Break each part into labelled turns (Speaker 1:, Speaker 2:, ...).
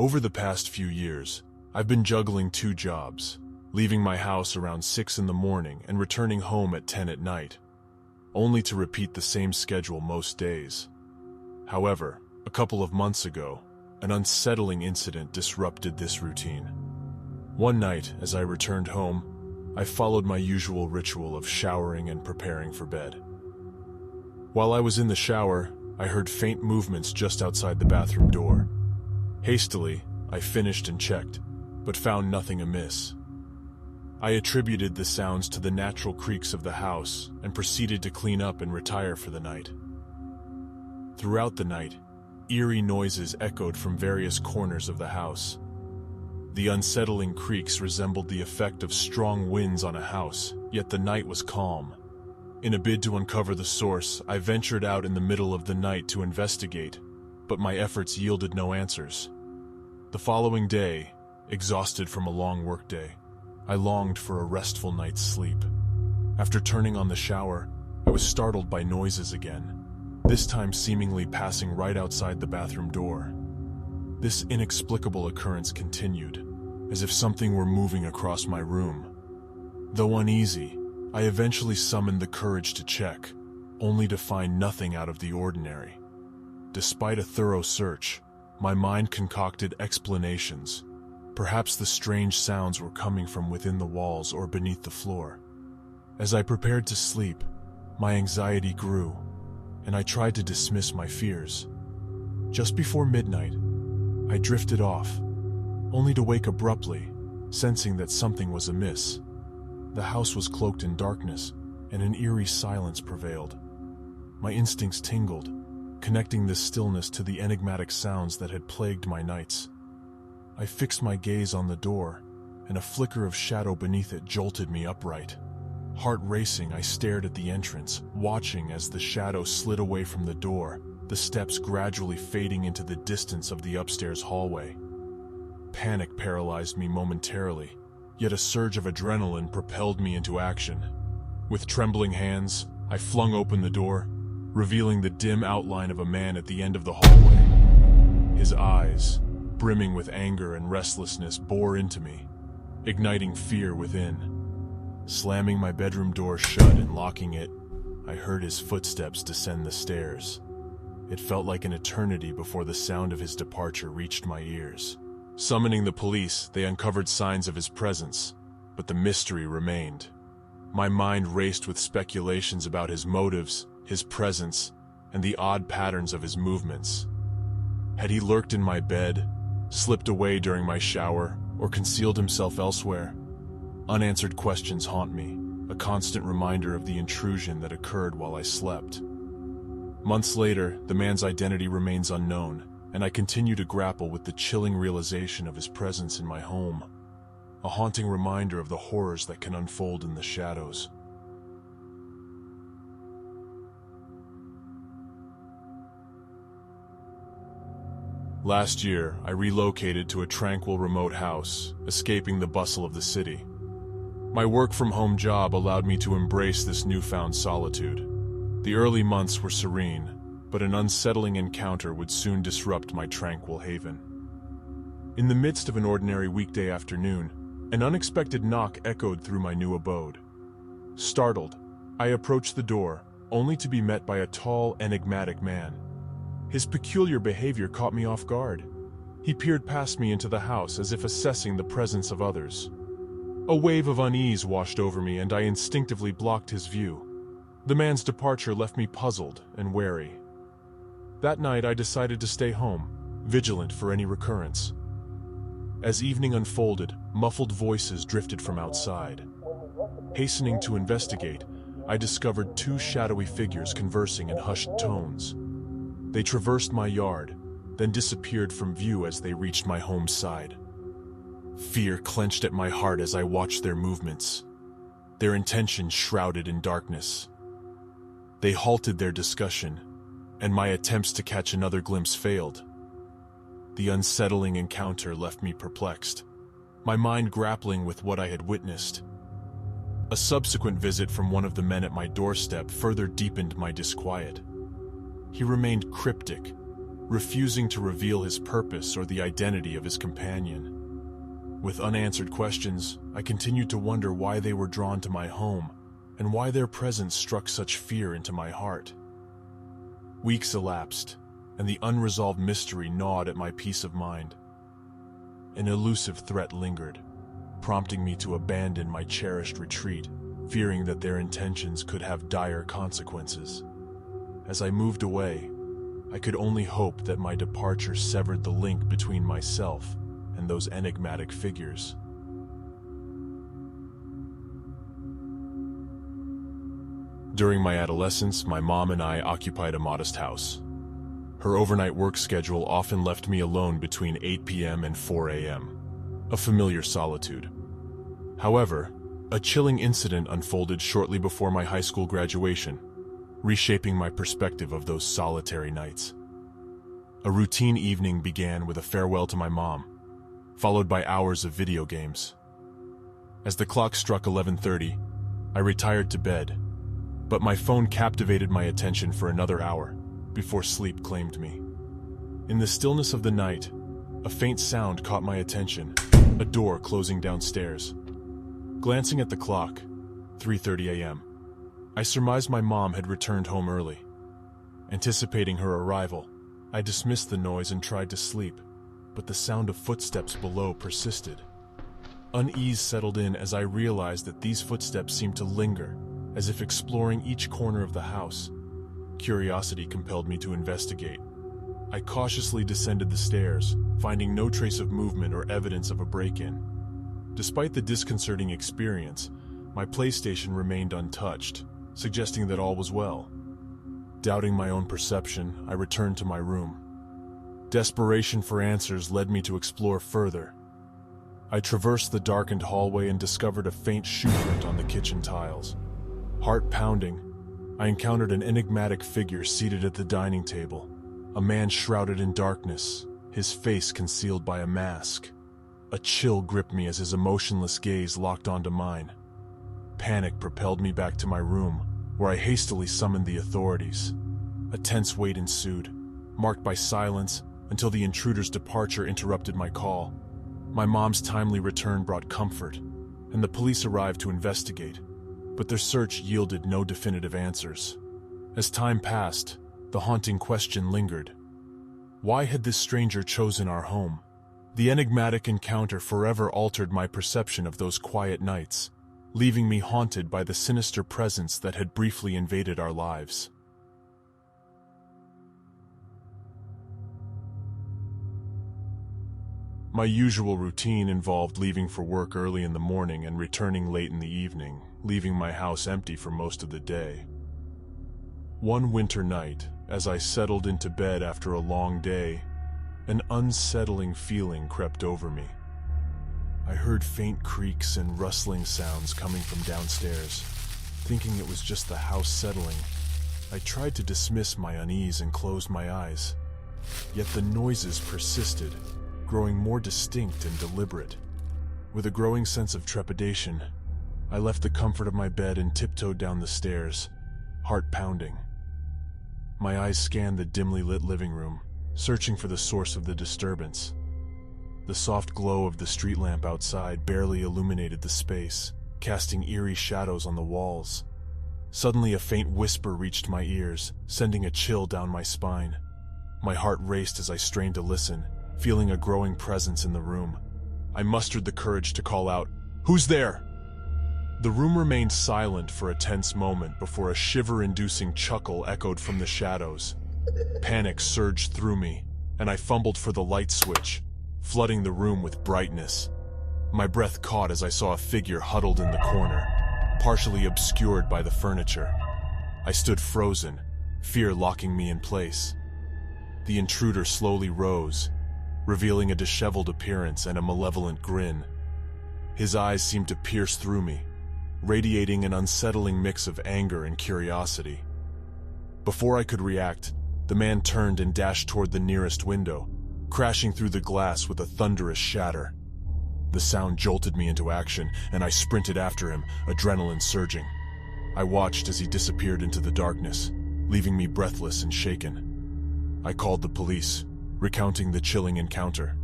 Speaker 1: Over the past few years, I've been juggling 2 jobs, leaving my house around 6 in the morning and returning home at 10 at night, only to repeat the same schedule most days. However, a couple of months ago, an unsettling incident disrupted this routine. One night, as I returned home, I followed my usual ritual of showering and preparing for bed. While I was in the shower, I heard faint movements just outside the bathroom door. Hastily, I finished and checked, but found nothing amiss. I attributed the sounds to the natural creaks of the house and proceeded to clean up and retire for the night. Throughout the night, eerie noises echoed from various corners of the house. The unsettling creaks resembled the effect of strong winds on a house, yet the night was calm. In a bid to uncover the source, I ventured out in the middle of the night to investigate, but my efforts yielded no answers. The following day, exhausted from a long workday, I longed for a restful night's sleep. After turning on the shower, I was startled by noises again, this time seemingly passing right outside the bathroom door. This inexplicable occurrence continued, as if something were moving across my room. Though uneasy, I eventually summoned the courage to check, only to find nothing out of the ordinary. Despite a thorough search, my mind concocted explanations. Perhaps the strange sounds were coming from within the walls or beneath the floor. As I prepared to sleep, my anxiety grew, and I tried to dismiss my fears. Just before midnight, I drifted off, only to wake abruptly, sensing that something was amiss. The house was cloaked in darkness, and an eerie silence prevailed. My instincts tingled, connecting this stillness to the enigmatic sounds that had plagued my nights. I fixed my gaze on the door, and a flicker of shadow beneath it jolted me upright. Heart racing, I stared at the entrance, watching as the shadow slid away from the door, the steps gradually fading into the distance of the upstairs hallway. Panic paralyzed me momentarily, yet a surge of adrenaline propelled me into action. With trembling hands, I flung open the door, revealing the dim outline of a man at the end of the hallway. His eyes, brimming with anger and restlessness, bore into me, igniting fear within. Slamming my bedroom door shut and locking it, I heard his footsteps descend the stairs. It felt like an eternity before the sound of his departure reached my ears. Summoning the police, they uncovered signs of his presence, but the mystery remained. My mind raced with speculations about his motives, his presence, and the odd patterns of his movements. Had he lurked in my bed, slipped away during my shower, or concealed himself elsewhere? Unanswered questions haunt me, a constant reminder of the intrusion that occurred while I slept. Months later, the man's identity remains unknown, and I continue to grapple with the chilling realization of his presence in my home, a haunting reminder of the horrors that can unfold in the shadows. Last year, I relocated to a tranquil remote house, escaping the bustle of the city. My work-from-home job allowed me to embrace this newfound solitude. The early months were serene, but an unsettling encounter would soon disrupt my tranquil haven. In the midst of an ordinary weekday afternoon, an unexpected knock echoed through my new abode. Startled, I approached the door, only to be met by a tall, enigmatic man. His peculiar behavior caught me off guard. He peered past me into the house as if assessing the presence of others. A wave of unease washed over me, and I instinctively blocked his view. The man's departure left me puzzled and wary. That night, I decided to stay home, vigilant for any recurrence. As evening unfolded, muffled voices drifted from outside. Hastening to investigate, I discovered 2 shadowy figures conversing in hushed tones. They traversed my yard, then disappeared from view as they reached my home side. Fear clenched at my heart as I watched their movements, their intentions shrouded in darkness. They halted their discussion, and my attempts to catch another glimpse failed. The unsettling encounter left me perplexed, my mind grappling with what I had witnessed. A subsequent visit from one of the men at my doorstep further deepened my disquiet. He remained cryptic, refusing to reveal his purpose or the identity of his companion. With unanswered questions, I continued to wonder why they were drawn to my home and why their presence struck such fear into my heart. Weeks elapsed, and the unresolved mystery gnawed at my peace of mind. An elusive threat lingered, prompting me to abandon my cherished retreat, fearing that their intentions could have dire consequences. As I moved away, I could only hope that my departure severed the link between myself and those enigmatic figures. During my adolescence, my mom and I occupied a modest house. Her overnight work schedule often left me alone between 8 p.m. and 4 a.m., a familiar solitude. However, a chilling incident unfolded shortly before my high school graduation, reshaping my perspective of those solitary nights. A routine evening began with a farewell to my mom, followed by hours of video games. As the clock struck 11:30, I retired to bed, but my phone captivated my attention for another hour before sleep claimed me. In the stillness of the night, a faint sound caught my attention, a door closing downstairs. Glancing at the clock, 3:30 a.m., I surmised my mom had returned home early. Anticipating her arrival, I dismissed the noise and tried to sleep, but the sound of footsteps below persisted. Unease settled in as I realized that these footsteps seemed to linger, as if exploring each corner of the house. Curiosity compelled me to investigate. I cautiously descended the stairs, finding no trace of movement or evidence of a break-in. Despite the disconcerting experience, my PlayStation remained untouched, suggesting that all was well. Doubting my own perception, I returned to my room. Desperation for answers led me to explore further. I traversed the darkened hallway and discovered a faint shoe print on the kitchen tiles. Heart pounding, I encountered an enigmatic figure seated at the dining table, a man shrouded in darkness, his face concealed by a mask. A chill gripped me as his emotionless gaze locked onto mine. Panic propelled me back to my room, where I hastily summoned the authorities. A tense wait ensued, marked by silence until the intruder's departure interrupted my call. My mom's timely return brought comfort, and the police arrived to investigate, but their search yielded no definitive answers. As time passed, the haunting question lingered. Why had this stranger chosen our home? The enigmatic encounter forever altered my perception of those quiet nights, leaving me haunted by the sinister presence that had briefly invaded our lives. My usual routine involved leaving for work early in the morning and returning late in the evening, leaving my house empty for most of the day. One winter night, as I settled into bed after a long day, an unsettling feeling crept over me. I heard faint creaks and rustling sounds coming from downstairs. Thinking it was just the house settling, I tried to dismiss my unease and closed my eyes. Yet the noises persisted, growing more distinct and deliberate. With a growing sense of trepidation, I left the comfort of my bed and tiptoed down the stairs, heart pounding. My eyes scanned the dimly lit living room, searching for the source of the disturbance. The soft glow of the street lamp outside barely illuminated the space, casting eerie shadows on the walls. Suddenly, a faint whisper reached my ears, sending a chill down my spine. My heart raced as I strained to listen, feeling a growing presence in the room. I mustered the courage to call out, "Who's there?" The room remained silent for a tense moment before a shiver-inducing chuckle echoed from the shadows. Panic surged through me, and I fumbled for the light switch, flooding the room with brightness. My breath caught as I saw a figure huddled in the corner, partially obscured by the furniture. I stood frozen, fear locking me in place. The intruder slowly rose, revealing a disheveled appearance and a malevolent grin. His eyes seemed to pierce through me, radiating an unsettling mix of anger and curiosity. Before I could react, the man turned and dashed toward the nearest window, crashing through the glass with a thunderous shatter. The sound jolted me into action, and I sprinted after him, adrenaline surging. I watched as he disappeared into the darkness, leaving me breathless and shaken. I called the police, recounting the chilling encounter.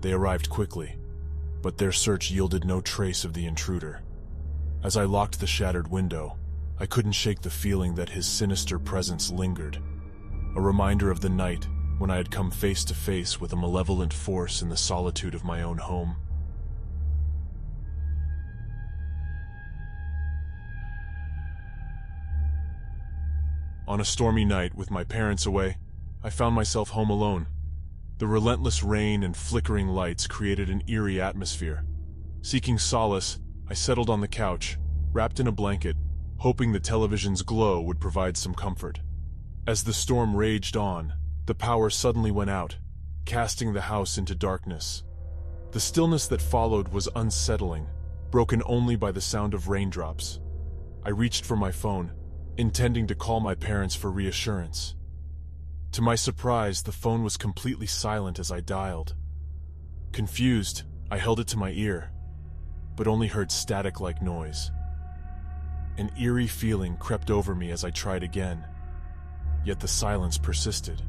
Speaker 1: They arrived quickly, but their search yielded no trace of the intruder. As I locked the shattered window, I couldn't shake the feeling that his sinister presence lingered, a reminder of the night when I had come face to face with a malevolent force in the solitude of my own home. On a stormy night with my parents away, I found myself home alone. The relentless rain and flickering lights created an eerie atmosphere. Seeking solace, I settled on the couch, wrapped in a blanket, hoping the television's glow would provide some comfort. As the storm raged on, the power suddenly went out, casting the house into darkness. The stillness that followed was unsettling, broken only by the sound of raindrops. I reached for my phone, intending to call my parents for reassurance. To my surprise, the phone was completely silent as I dialed. Confused, I held it to my ear, but only heard static-like noise. An eerie feeling crept over me as I tried again, yet the silence persisted.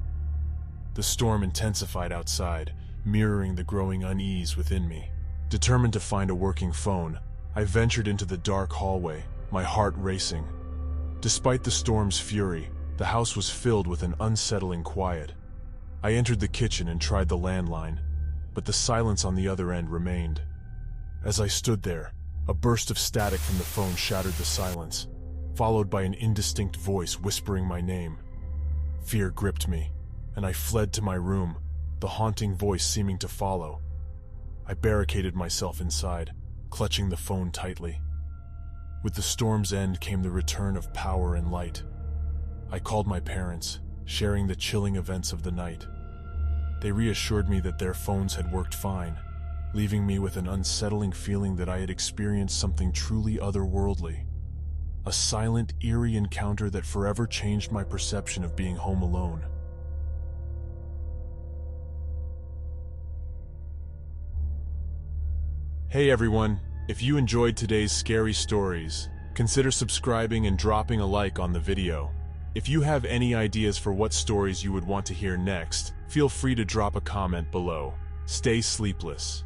Speaker 1: The storm intensified outside, mirroring the growing unease within me. Determined to find a working phone, I ventured into the dark hallway, my heart racing. Despite the storm's fury, the house was filled with an unsettling quiet. I entered the kitchen and tried the landline, but the silence on the other end remained. As I stood there, a burst of static from the phone shattered the silence, followed by an indistinct voice whispering my name. Fear gripped me, and I fled to my room, the haunting voice seeming to follow. I barricaded myself inside, clutching the phone tightly. With the storm's end came the return of power and light. I called my parents, sharing the chilling events of the night. They reassured me that their phones had worked fine, leaving me with an unsettling feeling that I had experienced something truly otherworldly. A silent, eerie encounter that forever changed my perception of being home alone. Hey everyone, if you enjoyed today's scary stories, consider subscribing and dropping a like on the video. If you have any ideas for what stories you would want to hear next, feel free to drop a comment below. Stay sleepless.